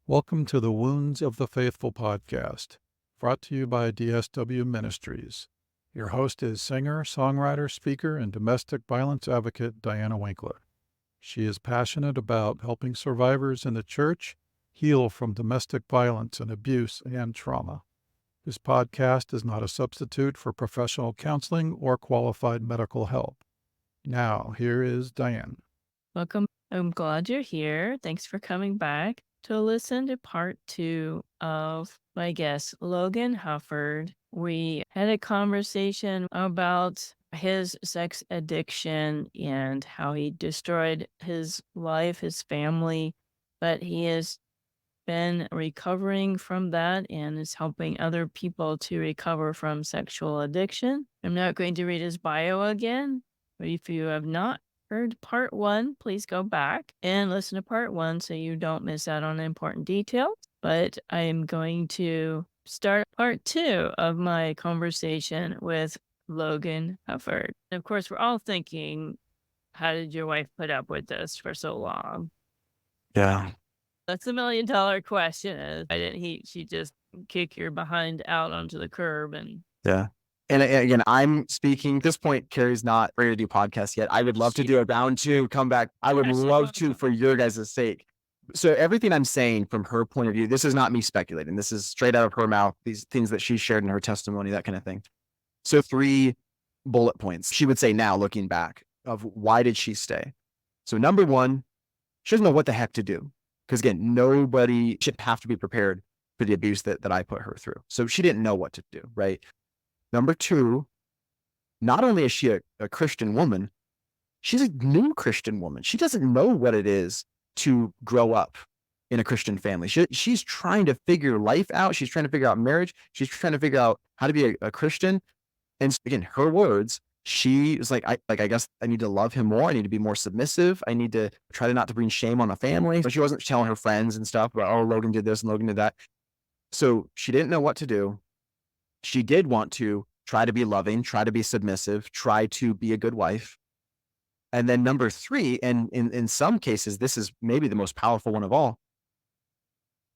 Welcome to the Wounds of the Faithful podcast, brought to you by DSW Ministries. Your host is singer, songwriter, speaker, and domestic violence advocate Diana Winkler. She is passionate about helping survivors in the church heal from domestic violence and abuse and trauma. This podcast is not a substitute for professional counseling or qualified medical help. Now, here is Diane. Welcome. I'm glad you're here. Thanks for coming back to listen to part 2 of my guest, Logan Hufford. We had a conversation about his sex addiction and how he destroyed his life, his family, but he has been recovering from that and is helping other people to recover from sexual addiction. I'm not going to read his bio again, but if you have not heard part 1, please go back and listen to part 1 so you don't miss out on important details. But I am going to start part 2 of my conversation with Logan Hufford. And of course, we're all thinking, how did your wife put up with this for so long? Yeah. That's the $1,000,000 question. Why didn't she just kick your behind out onto the curb and Yeah. And again, I'm speaking at this point. Carrie's not ready to do podcasts yet. I would love to do a round 2, come back. I would love to for your guys' sake. So everything I'm saying from her point of view, this is not me speculating. This is straight out of her mouth, these things that she shared in her testimony, that kind of thing. So 3 bullet points she would say now, looking back, of why did she stay? So number 1, she doesn't know what the heck to do. Because again, nobody should have to be prepared for the abuse that I put her through. So she didn't know what to do, right? Number 2, not only is she a Christian woman, she's a new Christian woman. She doesn't know what it is to grow up in a Christian family. She's trying to figure life out. She's trying to figure out marriage. She's trying to figure out how to be a Christian. And again, her words, she is like, I guess I need to love him more. I need to be more submissive. I need to try not to bring shame on a family. But she wasn't telling her friends and stuff about, oh, Logan did this and Logan did that. So she didn't know what to do. She did want to try to be loving, try to be submissive, try to be a good wife. And then number 3, and in some cases, this is maybe the most powerful one of all.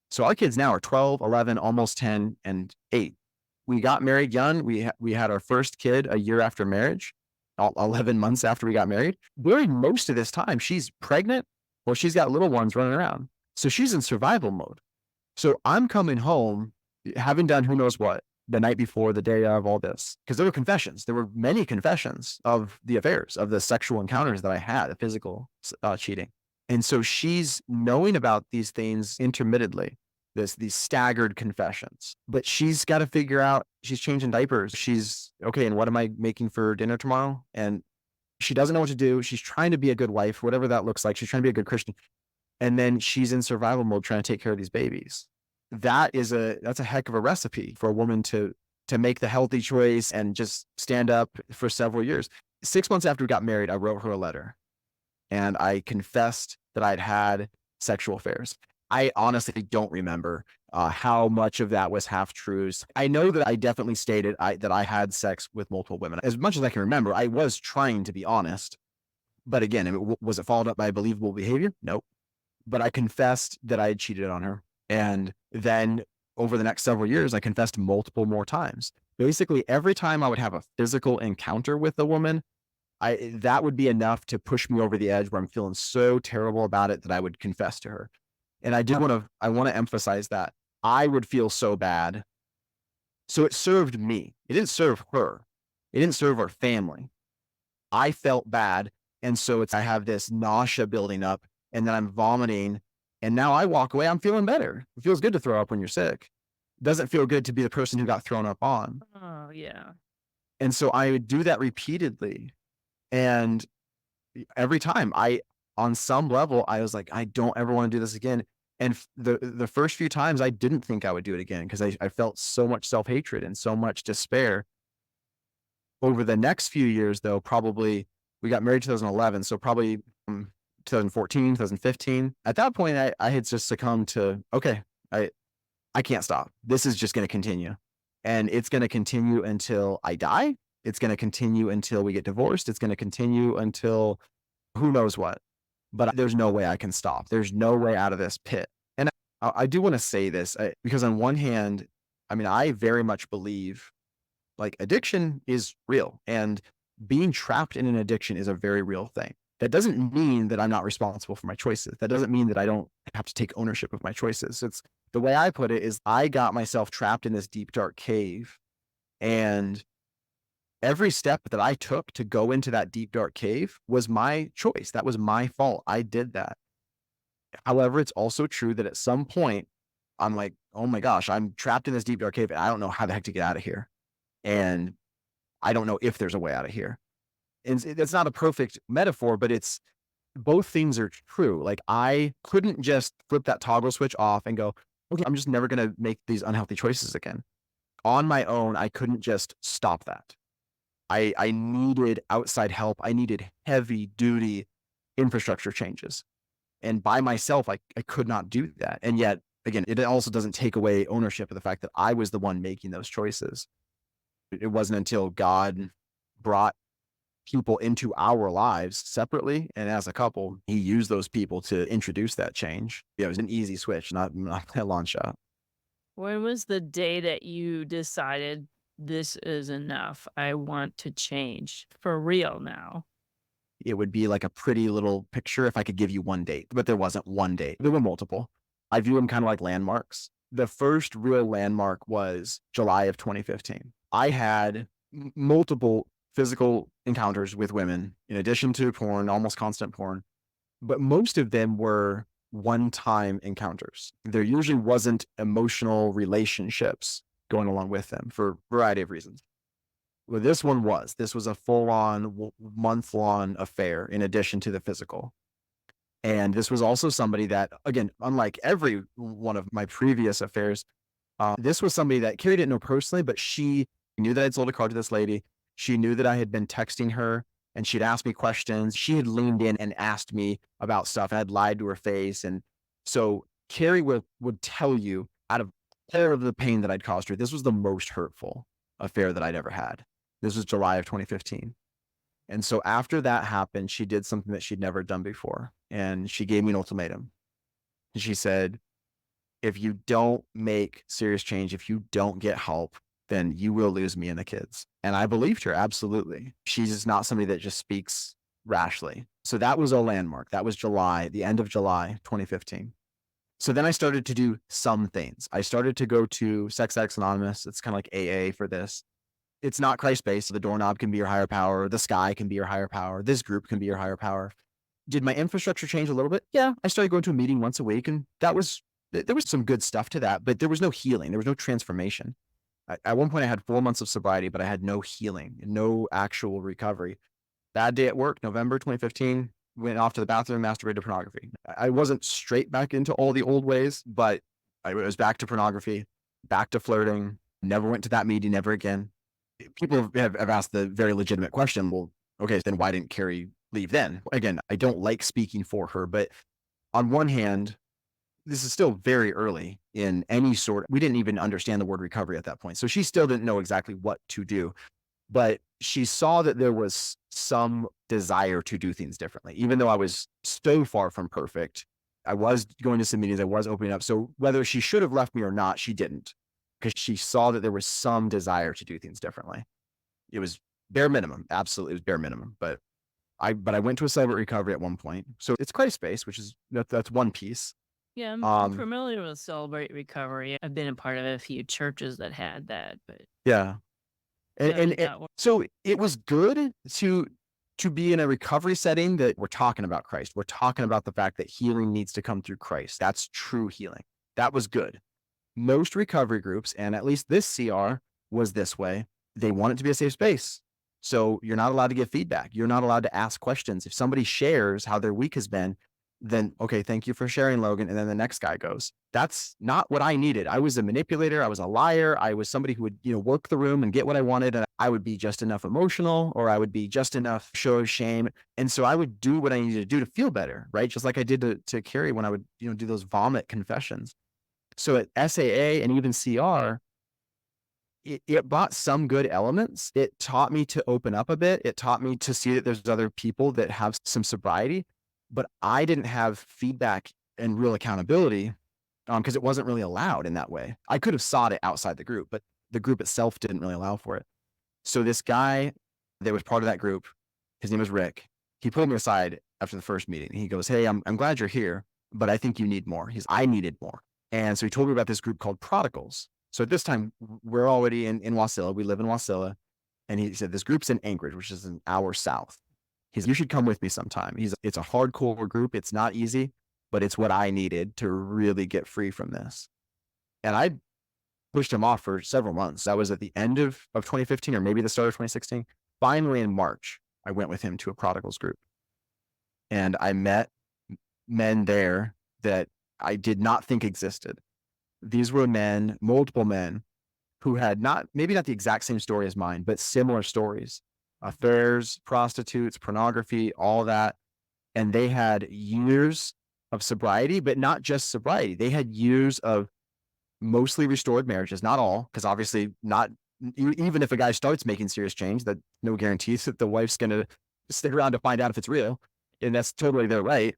So our kids now are 12, 11, almost 10, and 8. We got married young. We had our first kid a year after marriage, 11 months after we got married. During most of this time, she's pregnant or she's got little ones running around. So she's in survival mode. So I'm coming home, having done who knows what, the night before, the day of, all this. Because there were confessions. There were many confessions of the affairs, of the sexual encounters that I had, the physical cheating. And so she's knowing about these things intermittently, these staggered confessions. But she's got to figure out, she's changing diapers. She's, okay, and what am I making for dinner tomorrow? And she doesn't know what to do. She's trying to be a good wife, whatever that looks like. She's trying to be a good Christian. And then she's in survival mode trying to take care of these babies. That's a heck of a recipe for a woman to make the healthy choice and just stand up for several years. 6 months after we got married, I wrote her a letter and I confessed that I'd had sexual affairs. I honestly don't remember how much of that was half truths. I know that I definitely stated that I had sex with multiple women. As much as I can remember, I was trying to be honest. But again, was it followed up by believable behavior? Nope. But I confessed that I had cheated on her. And then over the next several years, I confessed multiple more times. Basically, every time I would have a physical encounter with a woman, that would be enough to push me over the edge where I'm feeling so terrible about it that I would confess to her. And I want to emphasize that I would feel so bad. So it served me. It didn't serve her. It didn't serve our family. I felt bad. And so I have this nausea building up and then I'm vomiting. And now I walk away, I'm feeling better. It feels good to throw up when you're sick. It doesn't feel good to be the person who got thrown up on. Oh, yeah. And so I would do that repeatedly. And every time on some level, I was like, I don't ever want to do this again. And the first few times I didn't think I would do it again because I felt so much self-hatred and so much despair. Over the next few years, though, probably we got married in 2011. So probably 2014, 2015. At that point, I had just succumbed to, okay, I can't stop. This is just going to continue. And it's going to continue until I die. It's going to continue until we get divorced. It's going to continue until who knows what. But there's no way I can stop. There's no way out of this pit. And I do want to say this because on one hand, I mean, I very much believe like addiction is real, and being trapped in an addiction is a very real thing. That doesn't mean that I'm not responsible for my choices. That doesn't mean that I don't have to take ownership of my choices. It's the way I put it is I got myself trapped in this deep, dark cave, and every step that I took to go into that deep, dark cave was my choice. That was my fault. I did that. However, it's also true that at some point I'm like, oh my gosh, I'm trapped in this deep, dark cave and I don't know how the heck to get out of here. And I don't know if there's a way out of here. And it's not a perfect metaphor, but it's both things are true. Like I couldn't just flip that toggle switch off and go, okay, I'm just never going to make these unhealthy choices again. On my own, I couldn't just stop that. I needed outside help. I needed heavy duty infrastructure changes. And by myself, I could not do that. And yet, again, it also doesn't take away ownership of the fact that I was the one making those choices. It wasn't until God brought people into our lives separately and as a couple, he used those people to introduce that change. Yeah, it was an easy switch, not a long shot. When was the day that you decided this is enough? I want to change for real now. It would be like a pretty little picture if I could give you one date, but there wasn't one date. There were multiple. I view them kind of like landmarks. The first real landmark was July of 2015. I had multiple physical encounters with women in addition to porn, almost constant porn, but most of them were one-time encounters. There usually wasn't emotional relationships going along with them for a variety of reasons. Well, this was a full-on month-long affair in addition to the physical. And this was also somebody that, again, unlike every one of my previous affairs, this was somebody that Carrie didn't know personally, but she knew that I'd sold a car to this lady. She knew that I had been texting her and she'd asked me questions. She had leaned in and asked me about stuff. I had lied to her face. And so Carrie would tell you out of terror of the pain that I'd caused her, this was the most hurtful affair that I'd ever had. This was July of 2015. And so after that happened, she did something that she'd never done before. And she gave me an ultimatum. And she said, if you don't make serious change, if you don't get help, then you will lose me and the kids. And I believed her, absolutely. She's just not somebody that just speaks rashly. So that was a landmark. That was July, the end of July, 2015. So then I started to do some things. I started to go to Sex Addicts Anonymous. It's kind of like AA for this. It's not Christ-based. The doorknob can be your higher power. The sky can be your higher power. This group can be your higher power. Did my infrastructure change a little bit? Yeah. I started going to a meeting once a week, and there was some good stuff to that, but there was no healing. There was no transformation. At one point I had 4 months of sobriety, but I had no healing, no actual recovery. Bad day at work, November 2015, went off to the bathroom, masturbated to pornography. I wasn't straight back into all the old ways, but I was back to pornography, back to flirting, never went to that meeting, never again. People have asked the very legitimate question, well, okay, then why didn't Carrie leave then? Again, I don't like speaking for her, but on one hand, this is still very early in any sort. We didn't even understand the word recovery at that point. So she still didn't know exactly what to do, but she saw that there was some desire to do things differently. Even though I was so far from perfect, I was going to some meetings, I was opening up. So whether she should have left me or not, she didn't, because she saw that there was some desire to do things differently. It was bare minimum. Absolutely. It was bare minimum, but I went to a Celebrate Recovery at one point. So it's Christ-based, which is, that's one piece. Yeah, I'm familiar with Celebrate Recovery. I've been a part of a few churches that had that, but Yeah. And that one. so it was good to be in a recovery setting that we're talking about Christ. We're talking about the fact that healing needs to come through Christ. That's true healing. That was good. Most recovery groups, and at least this CR was this way, they want it to be a safe space. So you're not allowed to give feedback. You're not allowed to ask questions. If somebody shares how their week has been, then, okay, thank you for sharing, Logan. And then the next guy goes. That's not what I needed. I was a manipulator. I was a liar. I was somebody who would, work the room and get what I wanted. And I would be just enough emotional, or I would be just enough show shame. And so I would do what I needed to do to feel better, right? Just like I did to Carrie when I would, do those vomit confessions. So at SAA and even CR, it brought some good elements. It taught me to open up a bit. It taught me to see that there's other people that have some sobriety, but I didn't have feedback and real accountability because it wasn't really allowed in that way. I could have sought it outside the group, but the group itself didn't really allow for it. So this guy that was part of that group, his name was Rick. He pulled me aside after the first meeting. He goes, "Hey, I'm glad you're here, but I think you need more." I needed more. And so he told me about this group called Prodigals. So at this time, we're already in Wasilla. We live in Wasilla. And he said, this group's in Anchorage, which is an hour south. He said, "You should come with me sometime." It's a hardcore group. It's not easy, but it's what I needed to really get free from this. And I pushed him off for several months. That was at the end of 2015 or maybe the start of 2016. Finally, in March, I went with him to a Prodigals group. And I met men there that I did not think existed. These were men, multiple men, who had maybe not the exact same story as mine, but similar stories. Affairs, prostitutes, pornography, all that. And they had years of sobriety, but not just sobriety. They had years of mostly restored marriages, not all, because obviously even if a guy starts making serious change, that no guarantees that the wife's going to stick around to find out if it's real. And that's totally their right.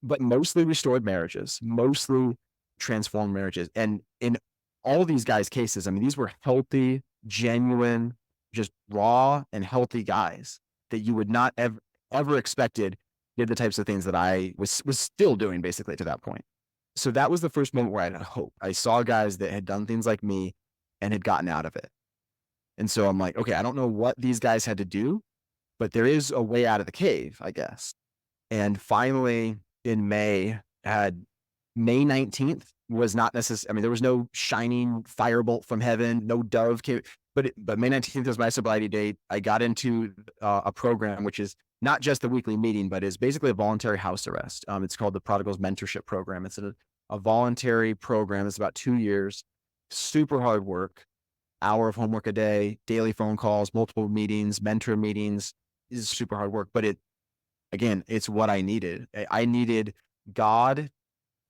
But mostly restored marriages, mostly transformed marriages. And in all these guys' cases, I mean, these were healthy, genuine, just raw and healthy guys that you would not ever expected did the types of things that I was still doing basically to that point. So that was the first moment where I had hope. I saw guys that had done things like me and had gotten out of it. And so I'm like, okay, I don't know what these guys had to do, but there is a way out of the cave, I guess. And finally in May 19th was not necessarily, I mean, there was no shining firebolt from heaven, no dove came, but May 19th was my sobriety date. I got into a program, which is not just the weekly meeting, but is basically a voluntary house arrest. It's called the Prodigals Mentorship Program. It's a voluntary program. It's about 2 years, super hard work, hour of homework a day, daily phone calls, multiple meetings, mentor meetings. Is super hard work, but it's what I needed. I needed God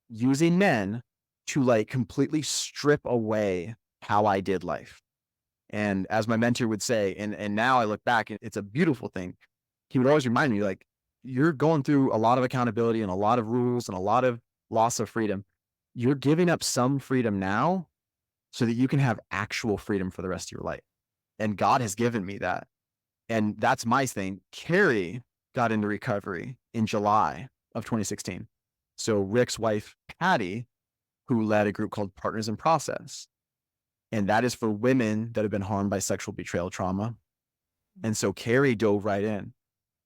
using men to like completely strip away how I did life. And as my mentor would say, and now I look back, it's a beautiful thing. He would always remind me, like, you're going through a lot of accountability and a lot of rules and a lot of loss of freedom. You're giving up some freedom now so that you can have actual freedom for the rest of your life. And God has given me that. And that's my thing. Carrie got into recovery in July of 2016. So Rick's wife, Patty, who led a group called Partners in Process. And that is for women that have been harmed by sexual betrayal trauma. And so Carrie dove right in.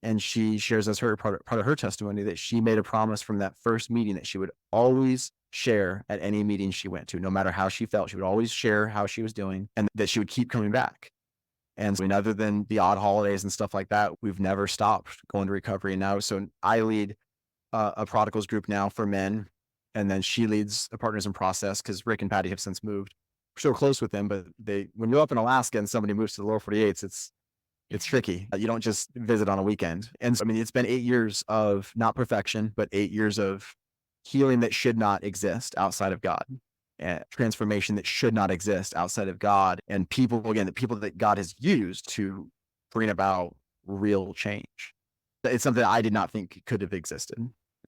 And she shares as her part of her testimony that she made a promise from that first meeting that she would always share at any meeting she went to, no matter how she felt. She would always share how she was doing and that she would keep coming back. And so, other than the odd holidays and stuff like that, we've never stopped going to recovery now. So I lead a prodigals group now for men, and then she leads a Partners in Process because Rick and Patty have since moved. We're still close with them, but when you're up in Alaska and somebody moves to the lower 48s, it's tricky. You don't just visit on a weekend. And so, I mean, it's been 8 years of not perfection, but 8 years of healing that should not exist outside of God, and transformation that should not exist outside of God, and the people that God has used to bring about real change. It's something I did not think could have existed.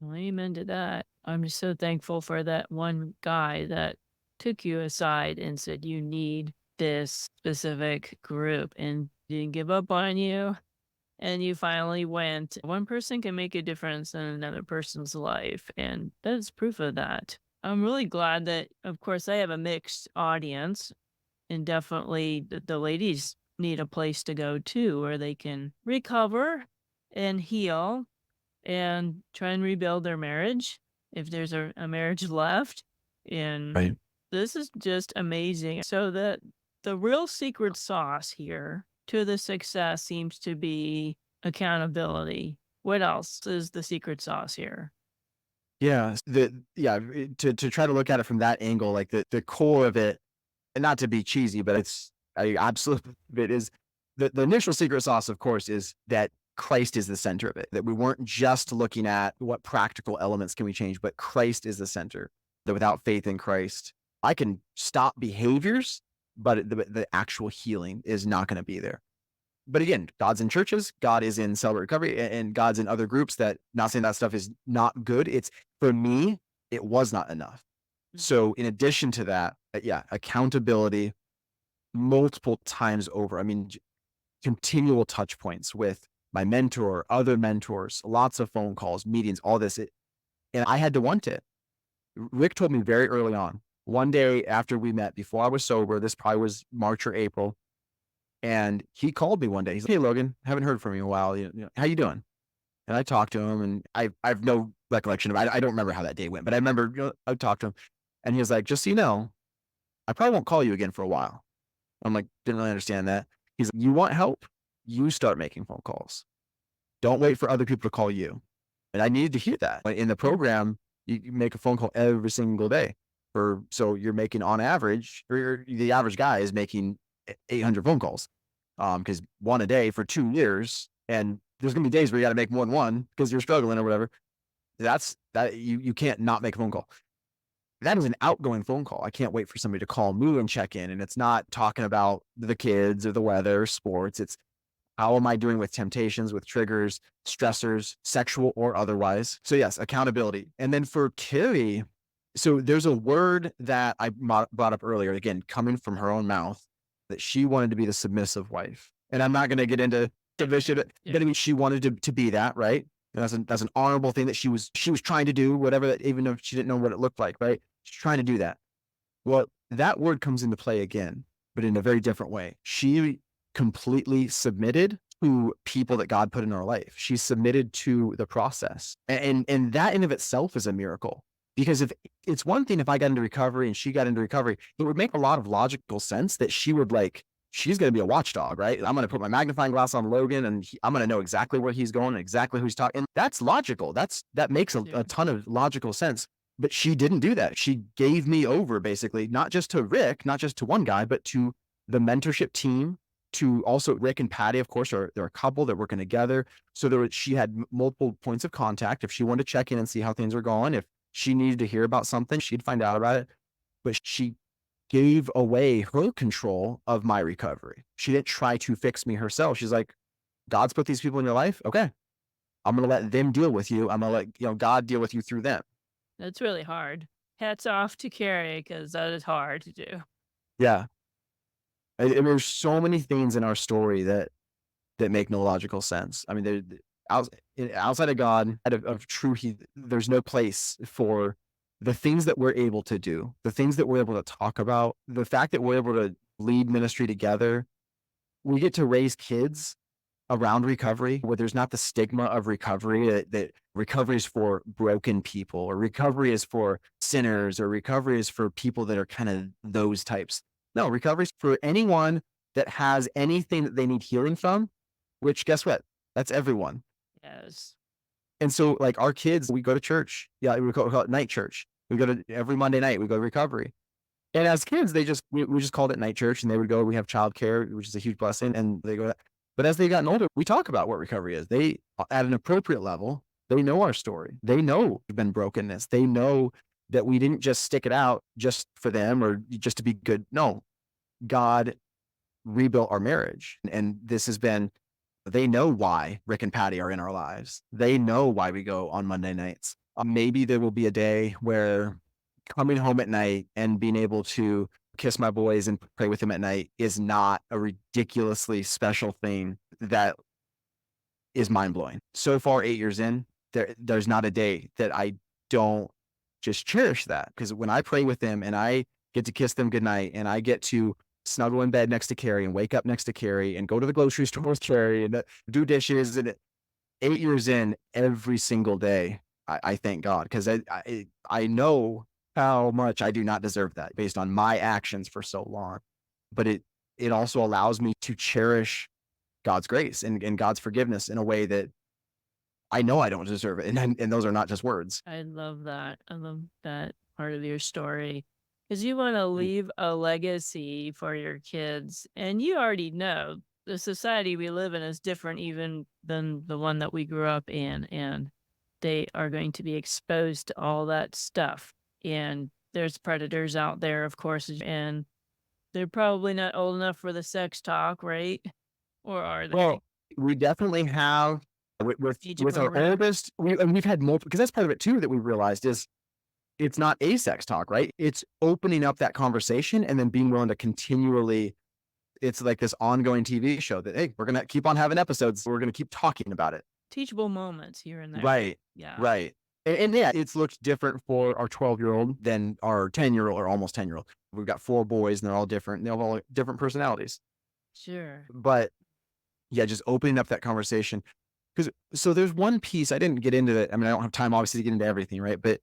Well, amen to that. I'm just so thankful for that one guy that took you aside and said, you need this specific group, and didn't give up on you. And you finally went. One person can make a difference in another person's life. And that is proof of that. I'm really glad that, of course, I have a mixed audience. And definitely the ladies need a place to go too, where they can recover and heal and try and rebuild their marriage if there's a marriage left. And Right. this is just amazing. So that the real secret sauce here to the success seems to be accountability. What else is the secret sauce here? Yeah. To try to look at it from that angle, like the core of it, and not to be cheesy, but absolutely, it is the initial secret sauce, of course, is that Christ is the center of it, that we weren't just looking at what practical elements can we change, but Christ is the center, that without faith in Christ, I can stop behaviors, but the actual healing is not going to be there. But again, God's in churches, God is in Celebrate Recovery, and God's in other groups. That, not saying that stuff is not good. For me, it was not enough. So in addition to that, accountability multiple times over. I mean, continual touch points with my mentor, other mentors, lots of phone calls, meetings, all this. And I had to want it. Rick told me very early on, one day after we met, before I was sober, this probably was March or April, and he called me one day. He's like, "Hey, Logan, haven't heard from you in a while. How you doing?" And I talked to him, and I've no recollection of I don't remember how that day went, but I remember I talked to him, and he was like, "Just so you know, I probably won't call you again for a while." I'm like, didn't really understand that. He's like, "You want help? You start making phone calls. Don't wait for other people to call you." And I needed to hear that. In the program, you make a phone call every single day. So you're making on average, or the average guy is making 800 phone calls. Because one a day for 2 years, and there's gonna be days where you got to make more than one because you're struggling or whatever. You can't not make a phone call. That is an outgoing phone call. I can't wait for somebody to call me and check in. And it's not talking about the kids or the weather or sports. It's how am I doing with temptations, with triggers, stressors, sexual or otherwise. So yes, accountability. And then for Carrie, so there's a word that I brought up earlier, again, coming from her own mouth, that she wanted to be the submissive wife. And I'm not going to get into submission, but I mean, she wanted to be that, right? And that's an honorable thing that she was trying to do, whatever that, even if she didn't know what it looked like, right? She's trying to do that. Well, that word comes into play again, but in a very different way. She completely submitted to people that God put in her life. She submitted to the process. And that in of itself is a miracle. Because if it's one thing if I got into recovery and she got into recovery, it would make a lot of logical sense that she would she's going to be a watchdog, right? I'm going to put my magnifying glass on Logan and I'm going to know exactly where he's going and exactly who he's talking. And that's logical. That makes a ton of logical sense. But she didn't do that. She gave me over, basically, not just to Rick, not just to one guy, but to the mentorship team, to also Rick and Patty, of course, they're a couple that working together. So she had multiple points of contact. If she wanted to check in and see how things were going, if she needed to hear about something, she'd find out about it. But she gave away her control of my recovery. She didn't try to fix me herself. She's like, God's put these people in your life. Okay. I'm going to let them deal with you. I'm going to let God deal with you through them. That's really hard. Hats off to Carrie, because that is hard to do. Yeah. There's so many things in our story that make no logical sense. I mean, outside of God, of true, there's no place for the things that we're able to do, the things that we're able to talk about, the fact that we're able to lead ministry together. We get to raise kids around recovery where there's not the stigma of recovery, that recovery is for broken people, or recovery is for sinners, or recovery is for people that are kind of those types. No, recovery is for anyone that has anything that they need healing from, which guess what? That's everyone. Yes. And so our kids, we go to church. Yeah, we call it night church. We go to every Monday night, we go to recovery. And as kids, we just called it night church, and they would go, we have childcare, which is a huge blessing. And they go, but as they've gotten older, we talk about what recovery is. They, at an appropriate level, they know our story. They know we've been brokenness. They know that we didn't just stick it out just for them or just to be good. No, God rebuilt our marriage. And this has been, they know why Rick and Patty are in our lives. They know why we go on Monday nights. Maybe there will be a day where coming home at night and being able to kiss my boys and pray with them at night is not a ridiculously special thing that is mind-blowing. So far, 8 years in, there's not a day that I don't just cherish that. Because when I pray with them and I get to kiss them goodnight and I get to snuggle in bed next to Carrie and wake up next to Carrie and go to the grocery store with Carrie and do dishes, and 8 years in, every single day, I thank God, because I know how much I do not deserve that based on my actions for so long. But it also allows me to cherish God's grace and God's forgiveness in a way that I know I don't deserve it. And those are not just words. I love that. I love that part of your story, because you want to leave a legacy for your kids. And you already know the society we live in is different even than the one that we grew up in. And they are going to be exposed to all that stuff. And there's predators out there, of course, and they're probably not old enough for the sex talk, right? Or are they? Well, we definitely have with our oldest, and we've had multiple, because that's part of it too that we realized is it's not a sex talk, right? It's opening up that conversation and then being willing to continually, it's like this ongoing TV show that, hey, we're going to keep on having episodes. We're going to keep talking about it. Teachable moments here and there. Right. Yeah. Right. And yeah, it's looked different for our 12-year-old than our 10-year-old or almost 10-year-old. We've got 4 boys and they're all different. They have all different personalities. Sure. But yeah, just opening up that conversation. So there's one piece, I didn't get into it. I mean, I don't have time obviously to get into everything, right? But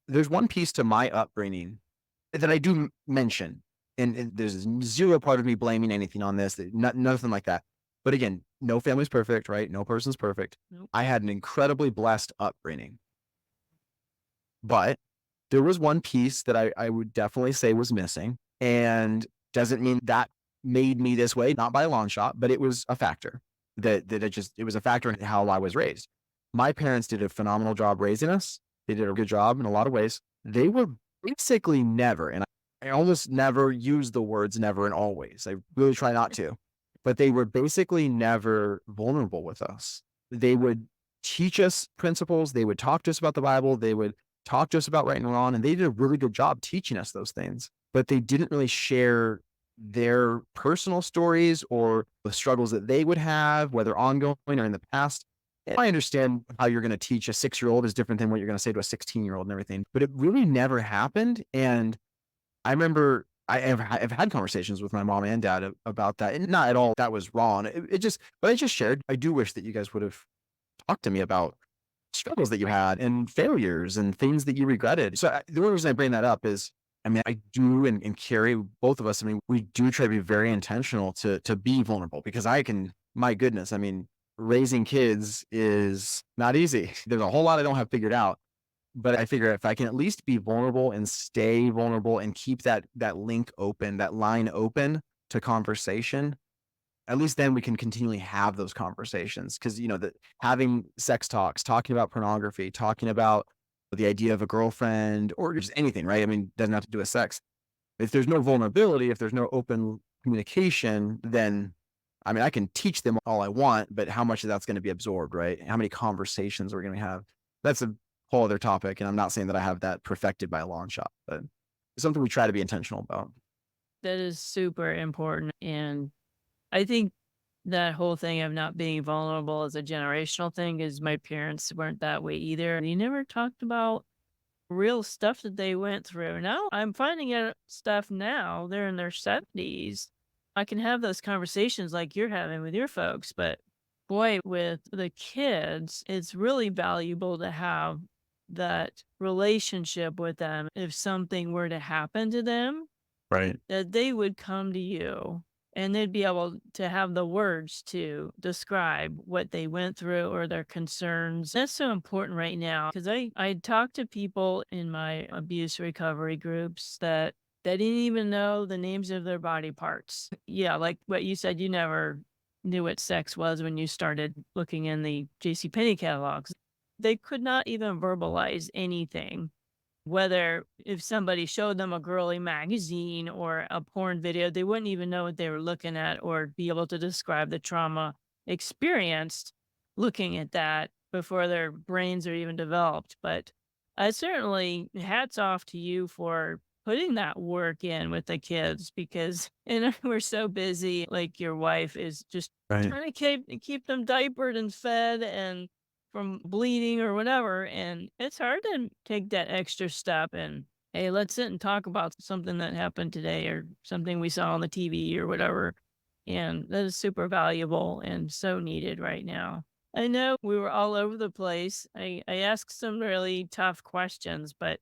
there's one piece to my upbringing that I do mention. And there's zero part of me blaming anything on this, nothing like that. But again, no family's perfect, right? No person's perfect. Nope. I had an incredibly blessed upbringing. But there was one piece that I would definitely say was missing. And doesn't mean that made me this way, not by a long shot, but it was a factor it was a factor in how I was raised. My parents did a phenomenal job raising us. They did a good job in a lot of ways. They were basically never, and I almost never use the words never and always. I really try not to, but they were basically never vulnerable with us. They would teach us principles. They would talk to us about the Bible. They would talk to us about right and wrong, and they did a really good job teaching us those things, but they didn't really share their personal stories or the struggles that they would have, whether ongoing or in the past. And I understand how you're going to teach a 6-year-old is different than what you're going to say to a 16-year-old and everything, but it really never happened. And I remember I've had conversations with my mom and dad about that, and not at all that was wrong. But I just shared, I do wish that you guys would have talked to me about struggles that you had and failures and things that you regretted. So the only reason I bring that up is, I mean, I do, and Carrie, both of us, I mean, we do try to be very intentional to be vulnerable, because my goodness, I mean, raising kids is not easy. There's a whole lot I don't have figured out, but I figure if I can at least be vulnerable and stay vulnerable and keep that link open, that line open to conversation, at least then we can continually have those conversations. Because, having sex talks, talking about pornography, talking about the idea of a girlfriend or just anything, right? I mean, doesn't have to do with sex. If there's no vulnerability, if there's no open communication, then, I mean, I can teach them all I want, but how much of that's going to be absorbed, right? How many conversations we're going to have? That's a whole other topic. And I'm not saying that I have that perfected by a long shot, but it's something we try to be intentional about. That is super important. And I think that whole thing of not being vulnerable is a generational thing, is my parents weren't that way either. They never talked about real stuff that they went through. Now I'm finding out stuff now. They're in their 70s. I can have those conversations like you're having with your folks, but boy, with the kids, it's really valuable to have that relationship with them. If something were to happen to them, Right. that they would come to you and they'd be able to have the words to describe what they went through or their concerns. That's so important right now, because I talk to people in my abuse recovery groups that they didn't even know the names of their body parts. Yeah, like what you said, you never knew what sex was when you started looking in the JCPenney catalogs. They could not even verbalize anything. Whether if somebody showed them a girly magazine or a porn video, they wouldn't even know what they were looking at or be able to describe the trauma experienced looking at that before their brains are even developed. But I certainly, hats off to you for putting that work in with the kids, because and we're so busy. Like your wife is just Right. trying to keep them diapered and fed and from bleeding or whatever. And it's hard to take that extra step and, hey, let's sit and talk about something that happened today or something we saw on the TV or whatever. And that is super valuable and so needed right now. I know we were all over the place. I asked some really tough questions, but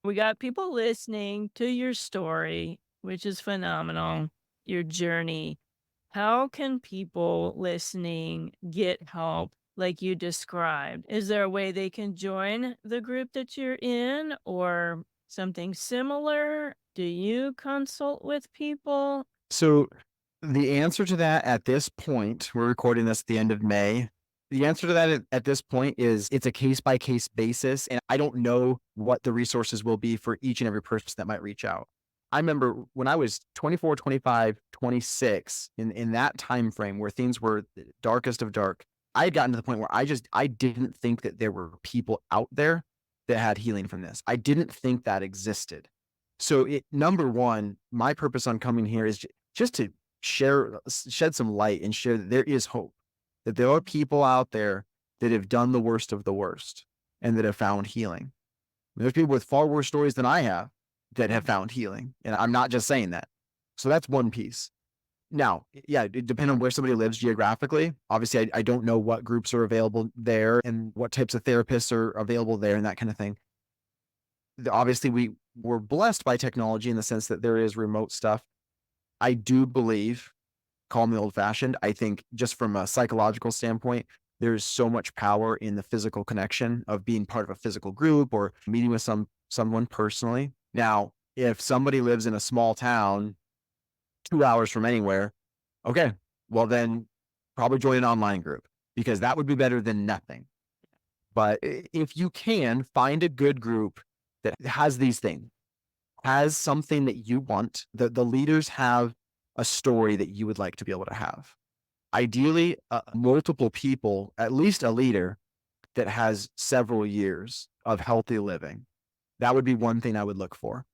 we got people listening to your story, which is phenomenal, your journey. How can people listening get help like you described? Is there a way they can join the group that you're in or something similar? Do you consult with people? So the answer to that at this point, we're recording this at the end of May. The answer to that at this point is it's a case by case basis. And I don't know what the resources will be for each and every person that might reach out. I remember when I was 24, 25, 26, in that time frame where things were darkest of dark, I had gotten to the point where I didn't think that there were people out there that had healing from this. I didn't think that existed. So number one, my purpose on coming here is just to shed some light and share that there is hope, that there are people out there that have done the worst of the worst and that have found healing. There's people with far worse stories than I have that have found healing. And I'm not just saying that. So that's one piece. Now, yeah, it depends on where somebody lives geographically. Obviously, I don't know what groups are available there and what types of therapists are available there and that kind of thing. Obviously, we're blessed by technology in the sense that there is remote stuff. I do believe, call me old fashioned, I think just from a psychological standpoint, there's so much power in the physical connection of being part of a physical group or meeting with someone personally. Now, if somebody lives in a small town 2 hours from anywhere, okay, well then probably join an online group because that would be better than nothing. But if you can find a good group that has these things, has something that you want, the leaders have a story that you would like to be able to have. Ideally, multiple people, at least a leader that has several years of healthy living. That would be one thing I would look for.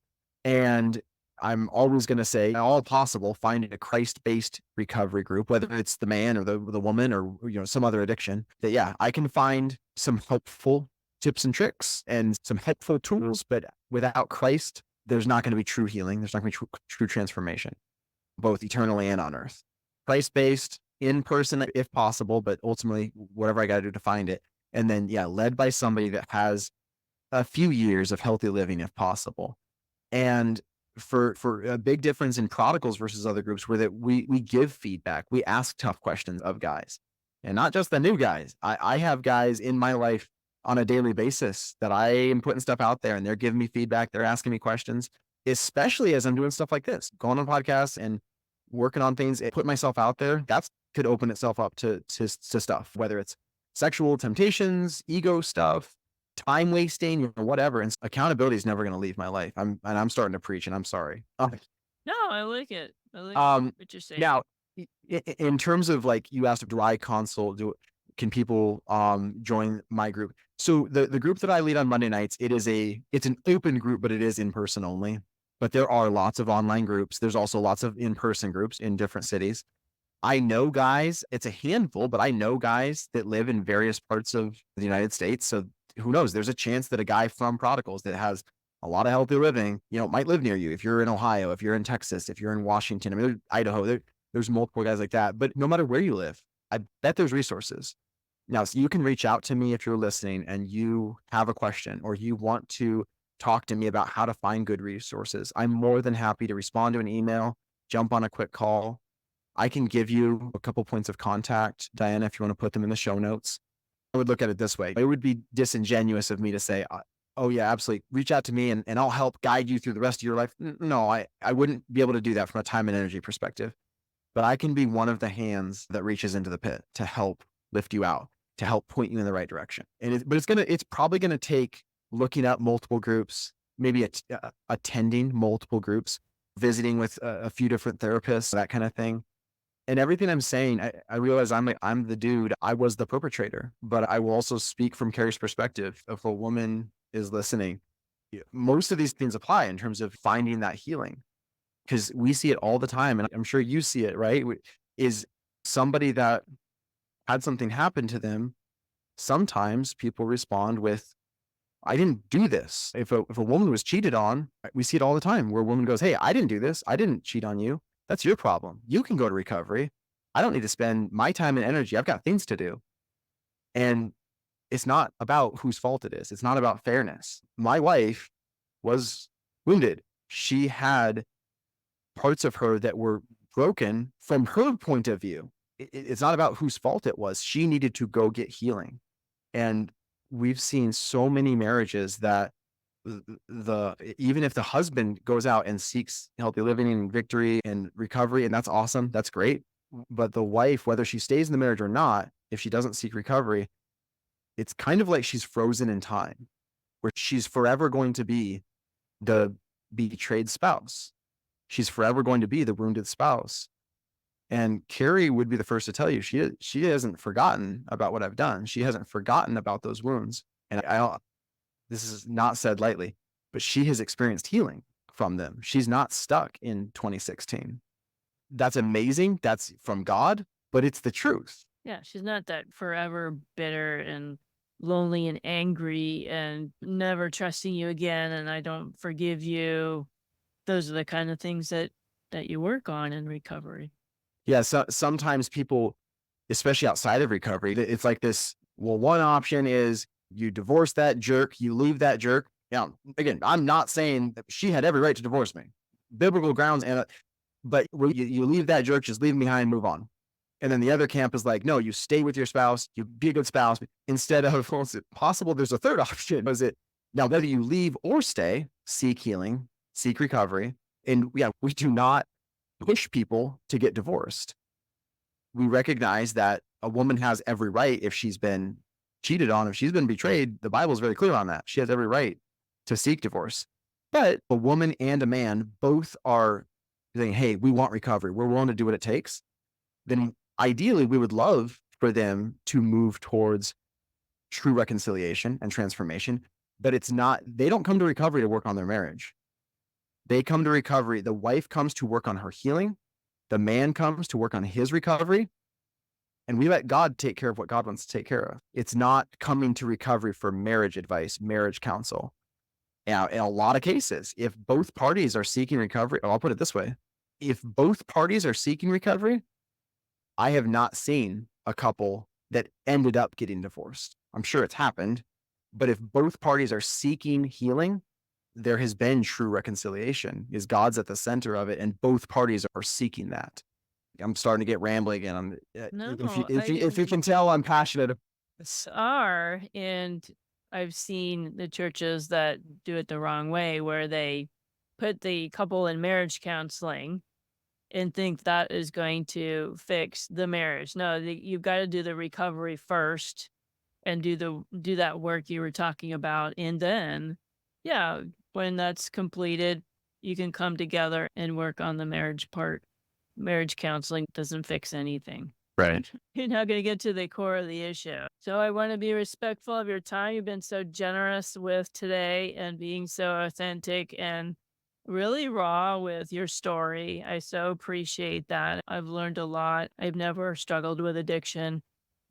And I'm always going to say, all possible, finding a Christ-based recovery group, whether it's the man or the woman or some other addiction, that yeah, I can find some helpful tips and tricks and some helpful tools, but without Christ, there's not going to be true healing. There's not going to be true transformation, both eternally and on earth. Christ-based, in person if possible, but ultimately whatever I got to do to find it. And then, yeah, led by somebody that has a few years of healthy living if possible. And for a big difference in prodigals versus other groups where that we give feedback, we ask tough questions of guys, and not just the new guys. I have guys in my life on a daily basis that I am putting stuff out there and they're giving me feedback. They're asking me questions, especially as I'm doing stuff like this, going on podcasts and working on things, put myself out there. That could open itself up to stuff, whether it's sexual temptations, ego stuff, time wasting, or whatever. And accountability is never going to leave my life. I'm starting to preach, and I'm sorry. No, I like it. I like what you're saying. Now, in terms of like you asked, do I consult? Can people join my group? So the group that I lead on Monday nights, it's an open group, but it is in person only. But there are lots of online groups. There's also lots of in-person groups in different cities. I know guys, it's a handful, but I know guys that live in various parts of the United States. So who knows? There's a chance that a guy from Prodigals that has a lot of healthy living, might live near you. If you're in Ohio, if you're in Texas, if you're in Washington, I mean, Idaho, there's multiple guys like that. But no matter where you live, I bet there's resources. Now, so you can reach out to me if you're listening and you have a question or you want to talk to me about how to find good resources. I'm more than happy to respond to an email, jump on a quick call. I can give you a couple points of contact, Diana, if you want to put them in the show notes. I would look at it this way. It would be disingenuous of me to say, oh yeah, absolutely, reach out to me and I'll help guide you through the rest of your life. No, I wouldn't be able to do that from a time and energy perspective. But I can be one of the hands that reaches into the pit to help lift you out, to help point you in the right direction. But it's probably going to take looking at multiple groups, maybe attending multiple groups, visiting with a few different therapists, that kind of thing. And everything I'm saying, I realize I'm the dude. I was the perpetrator, but I will also speak from Carrie's perspective. If a woman is listening, most of these things apply in terms of finding that healing, because we see it all the time. And I'm sure you see it, right? Is somebody that had something happen to them. Sometimes people respond with, I didn't do this. If a woman was cheated on, we see it all the time where a woman goes, hey, I didn't do this. I didn't cheat on you. That's your problem. You can go to recovery. I don't need to spend my time and energy. I've got things to do. And it's not about whose fault it is. It's not about fairness. My wife was wounded. She had parts of her that were broken from her point of view. It's not about whose fault it was. She needed to go get healing. And we've seen so many marriages that even if the husband goes out and seeks healthy living and victory and recovery, and that's awesome, that's great. But the wife, whether she stays in the marriage or not, if she doesn't seek recovery, it's kind of like she's frozen in time, where she's forever going to be the betrayed spouse. She's forever going to be the wounded spouse. And Carrie would be the first to tell you, she hasn't forgotten about what I've done. She hasn't forgotten about those wounds. And This is not said lightly, but she has experienced healing from them. She's not stuck in 2016. That's amazing. That's from God, but it's the truth. Yeah, she's not that forever bitter and lonely and angry and never trusting you again and I don't forgive you. Those are the kind of things that you work on in recovery. Yeah, so sometimes people, especially outside of recovery, it's like this. Well, one option is you divorce that jerk, you leave that jerk. Now, again, I'm not saying that she had every right to divorce me, biblical grounds, but you leave that jerk, just leave him behind, move on. And then the other camp is like, no, you stay with your spouse, you be a good spouse. Instead of, well, is it possible there's a third option? Is it now whether you leave or stay, seek healing, seek recovery, and yeah, we do not push people to get divorced. We recognize that a woman has every right if she's been cheated on, if she's been betrayed. The Bible is very clear on that. She has every right to seek divorce. But a woman and a man both are saying, hey, we want recovery. We're willing to do what it takes. Then ideally, we would love for them to move towards true reconciliation and transformation. But it's not, they don't come to recovery to work on their marriage. They come to recovery. The wife comes to work on her healing. The man comes to work on his recovery. And we let God take care of what God wants to take care of. It's not coming to recovery for marriage advice, marriage counsel. Now, in a lot of cases, if both parties are seeking recovery, I'll put it this way. If both parties are seeking recovery, I have not seen a couple that ended up getting divorced. I'm sure it's happened. But if both parties are seeking healing, there has been true reconciliation. Is God's at the center of it, and both parties are seeking that. I'm starting to get rambling again. No, If you can tell, I'm passionate. are, and I've seen the churches that do it the wrong way, where they put the couple in marriage counseling and think that is going to fix the marriage. No, you've got to do the recovery first and do that work you were talking about, and then, yeah, when that's completed, you can come together and work on the marriage part. Marriage counseling doesn't fix anything. Right. You're not going to get to the core of the issue. So I want to be respectful of your time. You've been so generous with today and being so authentic and really raw with your story. I so appreciate that. I've learned a lot. I've never struggled with addiction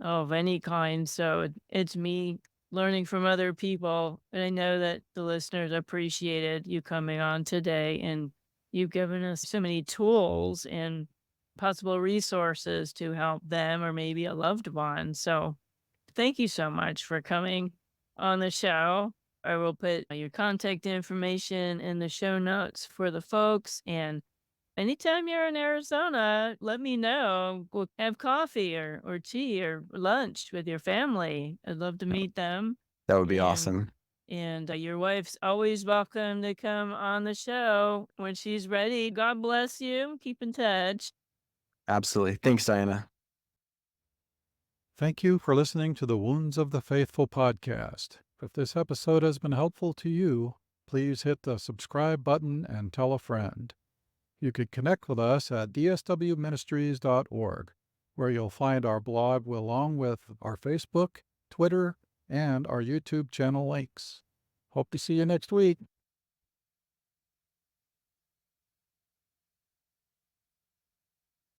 of any kind. So it's me learning from other people. And I know that the listeners appreciated you coming on today, and you've given us so many tools and possible resources to help them or maybe a loved one. So thank you so much for coming on the show. I will put your contact information in the show notes for the folks. And anytime you're in Arizona, let me know. We'll have coffee or tea or lunch with your family. I'd love to meet them. That would be And awesome. And your wife's always welcome to come on the show when she's ready. God bless you. Keep in touch. Absolutely. Thanks, Diana. Thank you for listening to the Wounds of the Faithful podcast. If this episode has been helpful to you, please hit the subscribe button and tell a friend. You could connect with us at dswministries.org, where you'll find our blog along with our Facebook, Twitter, and our YouTube channel links. Hope to see you next week.